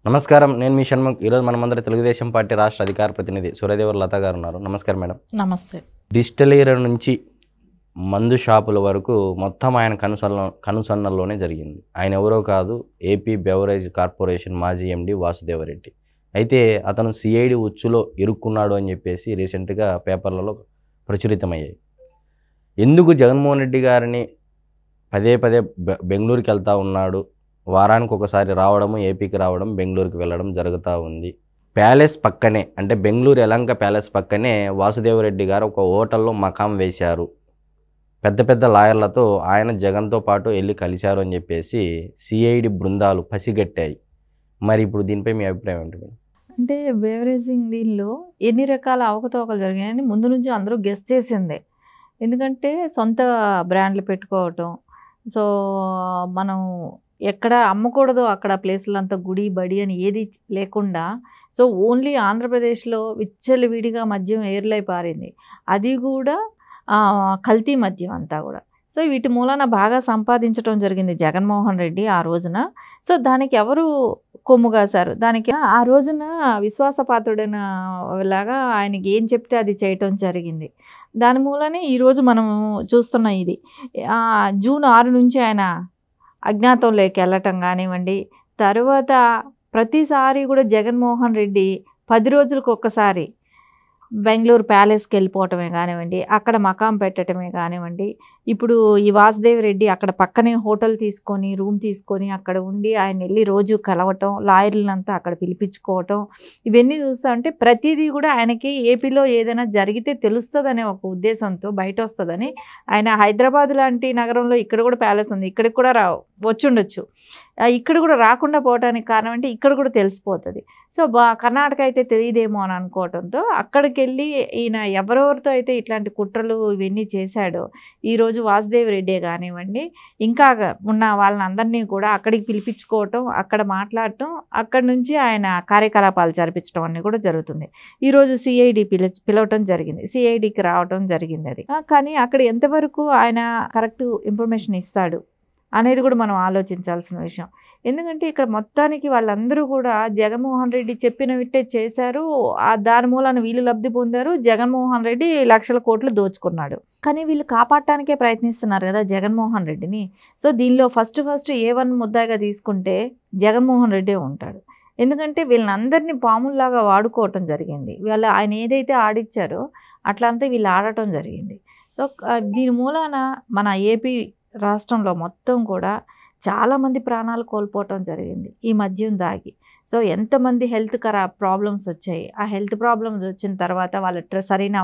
నమస్కారం. నేను మీ షణ్ముఖ్. ఈరోజు మనమందరం తెలుగుదేశం పార్టీ రాష్ట్ర అధికార ప్రతినిధి సూర్యదేవర లత గారు ఉన్నారు. నమస్కారం మేడం. నమస్తే. డిస్టిలరీ నుంచి మందు షాపుల వరకు మొత్తం ఆయన కనుసన్నల్లోనే జరిగింది. ఆయన ఎవరో కాదు, ఏపీ బెవరేజ్ కార్పొరేషన్ మాజీ ఎండి వాసుదేవరెడ్డి. అయితే అతను సిఐడి ఉచ్చులో ఇరుక్కున్నాడు అని చెప్పేసి రీసెంట్గా పేపర్లలో ప్రచురితమయ్యాయి. ఎందుకు జగన్మోహన్ రెడ్డి గారిని పదే పదే బెంగళూరుకి వెళ్తూ ఉన్నాడు, వారానికి ఒకసారి రావడము, ఏపీకి రావడం, బెంగళూరుకి వెళ్ళడం జరుగుతూ ఉంది. ప్యాలెస్ పక్కనే, అంటే బెంగళూరు యలంక ప్యాలెస్ పక్కనే వాసుదేవరెడ్డి గారు ఒక హోటల్లో మకాం వేశారు. పెద్ద పెద్ద లాయర్లతో ఆయన జగన్తో పాటు వెళ్ళి కలిశారు అని చెప్పేసి సిఐడి బృందాలు పసిగట్టాయి. మరి ఇప్పుడు దీనిపై మీ అభిప్రాయం ఏంటి? అంటే బెవరేజింగ్ దీనిలో ఎన్ని రకాల అవకతవకలు జరిగాయని ముందు నుంచి అందరూ గెస్ చేసిందే. ఎందుకంటే సొంత బ్రాండ్లు పెట్టుకోవటం, సో మనం ఎక్కడ అమ్మకూడదో అక్కడ ప్లేసులంతా గుడి బడి అని ఏది లేకుండా, సో ఓన్లీ ఆంధ్రప్రదేశ్లో విచ్చలవిడిగా మద్యం ఏర్లై పారింది. అది కూడా కల్తీ మద్యం అంతా కూడా. సో వీటి మూలాన బాగా సంపాదించడం జరిగింది జగన్మోహన్ రెడ్డి ఆ రోజున. సో దానికి ఎవరు కొమ్ము కాశారు? దానికి ఆ రోజున విశ్వాసపాత్రుడైన లాగా ఆయనకి ఏం చెప్తే అది చేయటం జరిగింది. దాని మూలనే ఈరోజు మనం చూస్తున్న ఇది జూన్ 6 నుంచి ఆయన అజ్ఞాతంలోకి వెళ్ళటం కానివ్వండి, తర్వాత ప్రతిసారి కూడా జగన్మోహన్ రెడ్డి 10 రోజులకు ఒక్కసారి బెంగళూరు ప్యాలెస్కి వెళ్ళిపోవటమే కానివ్వండి, అక్కడ మకాం పెట్టడమే కానివ్వండి, ఇప్పుడు ఈ వాసుదేవరెడ్డి అక్కడ పక్కనే హోటల్ తీసుకొని రూమ్ తీసుకొని అక్కడ ఉండి ఆయన వెళ్ళి రోజు కలవటం, లాయర్లంతా అక్కడ పిలిపించుకోవటం, ఇవన్నీ చూస్తూ ఉంటే ప్రతిదీ కూడా ఆయనకి ఏపీలో ఏదైనా జరిగితే తెలుస్తుందనే ఒక ఉద్దేశంతో బయట వస్తుందని ఆయన హైదరాబాద్ లాంటి నగరంలో ఇక్కడ కూడా ప్యాలెస్ ఉంది, ఇక్కడికి కూడా వచ్చుండొచ్చు, ఇక్కడ కూడా రాకుండా పోవడానికి కారణం అంటే ఇక్కడ కూడా తెలిసిపోతుంది. సో కర్ణాటక అయితే తెలియదేమో అని అనుకోవడంతో అక్కడికి వెళ్ళి ఈయన ఎవరెవరితో అయితే ఇట్లాంటి కుట్రలు ఇవన్నీ చేశాడో, ఈరోజు వాసుదేవరెడ్డే కానివ్వండి, ఇంకా ఉన్న వాళ్ళని అందరినీ కూడా అక్కడికి పిలిపించుకోవటం, అక్కడ మాట్లాడటం, అక్కడి నుంచి ఆయన కార్యకలాపాలు జరిపించడం అన్నీ కూడా జరుగుతుంది. ఈరోజు సిఐడి పిలవటం జరిగింది, సిఐడికి రావటం జరిగింది. అది కానీ అక్కడ ఎంతవరకు ఆయన కరెక్ట్ ఇన్ఫర్మేషన్ ఇస్తాడు అనేది కూడా మనం ఆలోచించాల్సిన విషయం. ఎందుకంటే ఇక్కడ మొత్తానికి వాళ్ళందరూ కూడా జగన్మోహన్ రెడ్డి చెప్పినవిట్టే చేశారు, దాని మూలాన వీళ్ళు లబ్ధి పొందారు, జగన్మోహన్ రెడ్డి లక్షల కోట్లు దోచుకున్నాడు. కానీ వీళ్ళు కాపాడటానికే ప్రయత్నిస్తున్నారు కదా జగన్మోహన్ రెడ్డిని. సో దీనిలో ఫస్ట్ A1 ముద్దాయిగా తీసుకుంటే జగన్మోహన్ రెడ్డే ఉంటాడు. ఎందుకంటే వీళ్ళందరినీ పాముల్లాగా వాడుకోవటం జరిగింది. ఆయన ఏదైతే ఆడిచ్చారో అట్లంతా వీళ్ళు ఆడటం జరిగింది. సో దీని మూలాన మన ఏపీ రాష్ట్రంలో మొత్తం కూడా చాలామంది ప్రాణాలు కోల్పోవటం జరిగింది ఈ మద్యం దాగి. సో ఎంతమంది హెల్త్ ప్రాబ్లమ్స్ వచ్చాయి. ఆ హెల్త్ ప్రాబ్లమ్స్ వచ్చిన తర్వాత వాళ్ళ సరైన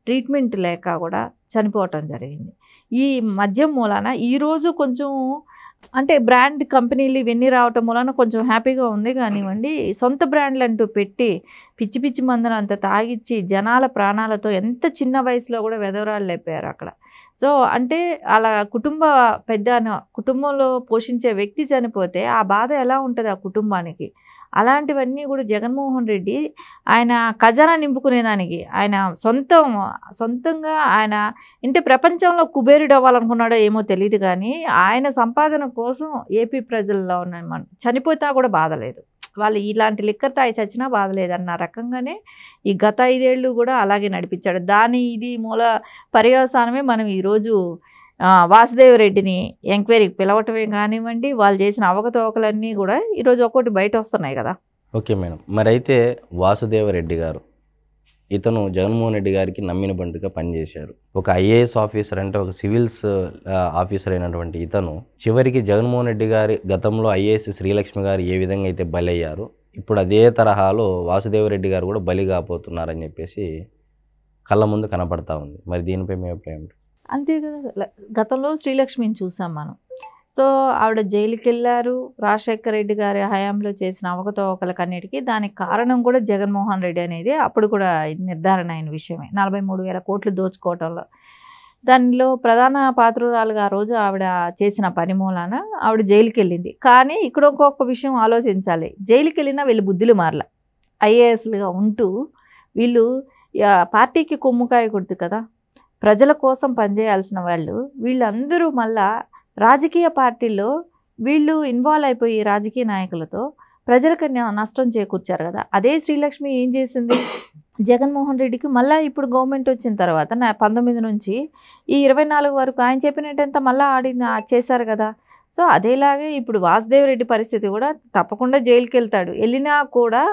ట్రీట్మెంట్ లేక కూడా చనిపోవటం జరిగింది ఈ మద్యం మూలాన. ఈరోజు కొంచెం అంటే బ్రాండ్ కంపెనీలు ఇవన్నీ రావటం మూలన కొంచెం హ్యాపీగా ఉంది కానివ్వండి, సొంత బ్రాండ్లు అంటూ పెట్టి పిచ్చి పిచ్చి మందును అంత తాగిచ్చి జనాల ప్రాణాలతో ఎంత చిన్న వయసులో కూడా వెధవరాళ్ళు అయిపోయారు అక్కడ. సో అంటే అలా కుటుంబంలో పోషించే వ్యక్తి చనిపోతే ఆ బాధ ఎలా ఉంటుంది ఆ కుటుంబానికి? అలాంటివన్నీ కూడా జగన్మోహన్ రెడ్డి ఆయన ఖజానా నింపుకునేదానికి ఆయన సొంతంగా ఆయన అంటే ప్రపంచంలో కుబేరుడు అవ్వాలనుకున్నాడో ఏమో తెలియదు, కానీ ఆయన సంపాదన కోసం ఏపీ ప్రజల్లో ఉన్న చనిపోతా కూడా బాధ లేదు, వాళ్ళు ఇలాంటి లిక్కర్ తాగి చచ్చినా బాధ లేదన్న రకంగానే ఈ గత 5 ఏళ్ళు కూడా అలాగే నడిపించాడు. ఇది మూల పర్యవసానమే మనం ఈరోజు వాసుదేవరెడ్డిని ఎంక్వైరీకి పిలవటమే కానివ్వండి, వాళ్ళు చేసిన అవకతవకలన్నీ కూడా ఈరోజు ఒక్కొక్కటి బయట వస్తున్నాయి కదా. Okay madam. మరి అయితే వాసుదేవరెడ్డి గారు ఇతను జగన్మోహన్ రెడ్డి గారికి నమ్మిన బంటుగా పనిచేశారు. ఒక ఐఏఎస్ ఆఫీసర్, అంటే ఒక సివిల్స్ ఆఫీసర్ అయినటువంటి ఇతను చివరికి జగన్మోహన్ రెడ్డి గారి గతంలో ఐఏఎస్ శ్రీలక్ష్మి గారు ఏ విధంగా అయితే బలయ్యారో, ఇప్పుడు అదే తరహాలో వాసుదేవరెడ్డి గారు కూడా బలి కాబోతున్నారని చెప్పేసి కళ్ళ ముందు కనపడతా ఉంది. మరి దీనిపై మీ అభిప్రాయం? అంతే కదా, గతంలో శ్రీలక్ష్మిని చూసాం మనం. సో ఆవిడ జైలుకి వెళ్ళారు, రాజశేఖర రెడ్డి గారి హయాంలో చేసిన అవకతవకలకన్నిటికీ దానికి కారణం కూడా జగన్మోహన్ రెడ్డి అనేది అప్పుడు కూడా నిర్ధారణ అయిన విషయమే. 43,000 కోట్లు దోచుకోవటంలో దానిలో ప్రధాన పాత్రురాలుగా ఆ రోజు ఆవిడ చేసిన పని మూలాన ఆవిడ జైలుకి వెళ్ళింది. కానీ ఇక్కడ ఇంకొక విషయం ఆలోచించాలి, జైలుకి వెళ్ళినా వీళ్ళు బుద్ధులు మారల. ఐఏఎస్లుగా ఉంటూ వీళ్ళు పార్టీకి కొమ్ము కాయకూడదు కదా, ప్రజల కోసం పనిచేయాల్సిన వీళ్ళందరూ మళ్ళా రాజకీయ పార్టీల్లో వీళ్ళు ఇన్వాల్వ్ అయిపోయి రాజకీయ నాయకులతో ప్రజలకు నష్టం చేకూర్చారు కదా. అదే శ్రీలక్ష్మి ఏం చేసింది, జగన్మోహన్ రెడ్డికి మళ్ళీ ఇప్పుడు గవర్నమెంట్ వచ్చిన తర్వాత 19 నుంచి ఈ 24 వరకు ఆయన చెప్పినట్టంతా మళ్ళీ చేశారు కదా. సో అదేలాగే ఇప్పుడు వాసుదేవ్ రెడ్డి పరిస్థితి కూడా తప్పకుండా జైలుకి వెళ్తాడు. వెళ్ళినా కూడా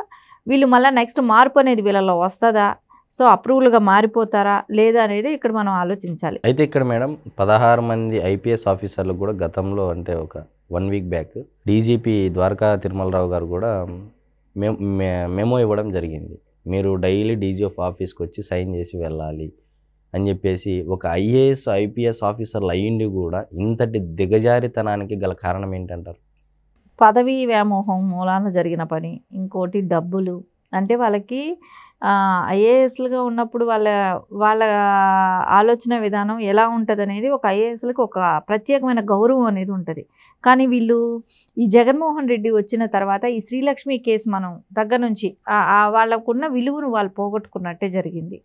వీళ్ళు మళ్ళీ నెక్స్ట్ మార్పు అనేది వీళ్ళలో వస్తుందా, సో అప్రూవల్గా మారిపోతారా లేదా అనేది ఇక్కడ మనం ఆలోచించాలి. అయితే ఇక్కడ మేడం 16 మంది ఐపీఎస్ ఆఫీసర్లు కూడా గతంలో అంటే ఒక 1 week back DGP Dwaraka Tirumala Rao గారు కూడా మెమో ఇవ్వడం జరిగింది. మీరు డైలీ డీజీఎఫ్ ఆఫీస్కి వచ్చి సైన్ చేసి వెళ్ళాలి అని చెప్పేసి. ఒక ఐఏఎస్ ఐపీఎస్ ఆఫీసర్లు అయ్యిండి కూడా ఇంతటి దిగజారితనానికి గల కారణం ఏంటంటారు? పదవీ వ్యామోహం మూలాన జరిగిన పని, ఇంకోటి డబ్బులు. అంటే వాళ్ళకి ఐఏఎస్లుగా ఉన్నప్పుడు వాళ్ళ ఆలోచన విధానం ఎలా ఉంటుంది అనేది ఒక ఐఏఎస్లకు ఒక ప్రత్యేకమైన గౌరవం అనేది ఉంటుంది. కానీ వీళ్ళు ఈ జగన్మోహన్ రెడ్డి వచ్చిన తర్వాత ఈ శ్రీలక్ష్మి కేసు మనం దగ్గర నుంచి వాళ్ళకున్న విలువను వాళ్ళు పోగొట్టుకున్నట్టే జరిగింది.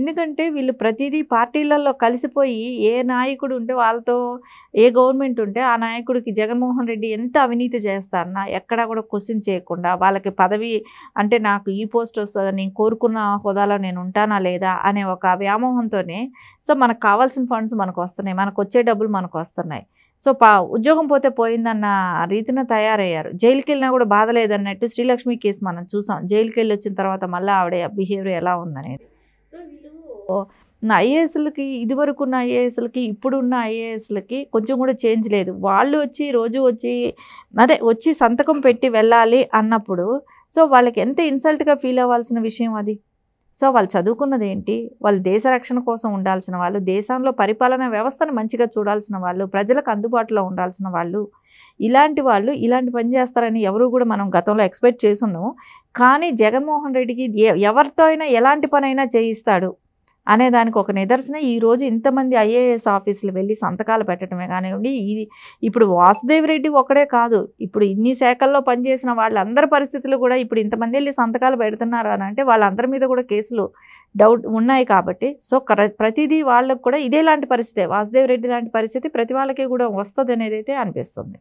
ఎందుకంటే వీళ్ళు ప్రతిదీ పార్టీలలో కలిసిపోయి ఏ నాయకుడు ఉంటే వాళ్ళతో, ఏ గవర్నమెంట్ ఉంటే ఆ నాయకుడికి జగన్మోహన్ రెడ్డి ఎంత అవినీతి చేస్తారన్నా ఎక్కడా కూడా క్వశ్చన్ చేయకుండా వాళ్ళకి పదవి అంటే నాకు ఈ పోస్ట్ వస్తుందని నేను కోరుకున్న హోదాలో నేను ఉంటానా లేదా అనే ఒక వ్యామోహంతోనే సో మనకు కావాల్సిన ఫండ్స్ మనకు వస్తున్నాయి, మనకు వచ్చే డబ్బులు మనకు వస్తున్నాయి. సో ఉద్యోగం పోతే పోయిందన్న రీతిన తయారయ్యారు. జైలుకి వెళ్ళినా కూడా బాధ లేదన్నట్టు శ్రీలక్ష్మి కేసు మనం చూసాం. జైలుకి వెళ్ళి వచ్చిన తర్వాత మళ్ళీ ఆవిడ బిహేవియర్ ఎలా ఉందనేది. సో వీళ్ళు ఐఏఎస్లకి ఇదివరకు ఉన్న ఐఏఎస్లకి ఇప్పుడున్న ఐఏఎస్లకి కొంచెం కూడా చేంజ్ లేదు. వాళ్ళు వచ్చి రోజు వచ్చి సంతకం పెట్టి వెళ్ళాలి అన్నప్పుడు సో వాళ్ళకి ఎంత ఇన్సల్ట్గా ఫీల్ అవ్వాల్సిన విషయం అది. సో వాళ్ళు చదువుకున్నది ఏంటి, వాళ్ళు దేశ రక్షణ కోసం ఉండాల్సిన వాళ్ళు, దేశంలో పరిపాలనా వ్యవస్థను మంచిగా చూడాల్సిన వాళ్ళు, ప్రజలకు అందుబాటులో ఉండాల్సిన వాళ్ళు, ఇలాంటి వాళ్ళు ఇలాంటి పని చేస్తారని ఎవరు కూడా మనం గతంలో ఎక్స్పెక్ట్ చేసున్నాము. కానీ జగన్మోహన్ రెడ్డికి ఎవరితో అయినా ఎలాంటి పనైనా చేయిస్తాడు అనే దానికి ఒక నిదర్శనం ఈరోజు ఇంతమంది ఐఏఎస్ ఆఫీసులు వెళ్ళి సంతకాలు పెట్టడమే కానివ్వండి. ఇది ఇప్పుడు వాసుదేవ్ రెడ్డి ఒక్కడే కాదు, ఇప్పుడు ఇన్ని శాఖల్లో పనిచేసిన వాళ్ళందరి పరిస్థితులు కూడా ఇప్పుడు ఇంతమంది వెళ్ళి సంతకాలు పెడుతున్నారు అని అంటే వాళ్ళందరి మీద కూడా కేసులు ఉన్నాయి కాబట్టి సో ప్రతిదీ వాళ్ళకు కూడా ఇదేలాంటి పరిస్థితే, వాసుదేవ్ రెడ్డి లాంటి పరిస్థితి ప్రతి వాళ్ళకి కూడా వస్తుంది అనేది అయితే అనిపిస్తుంది.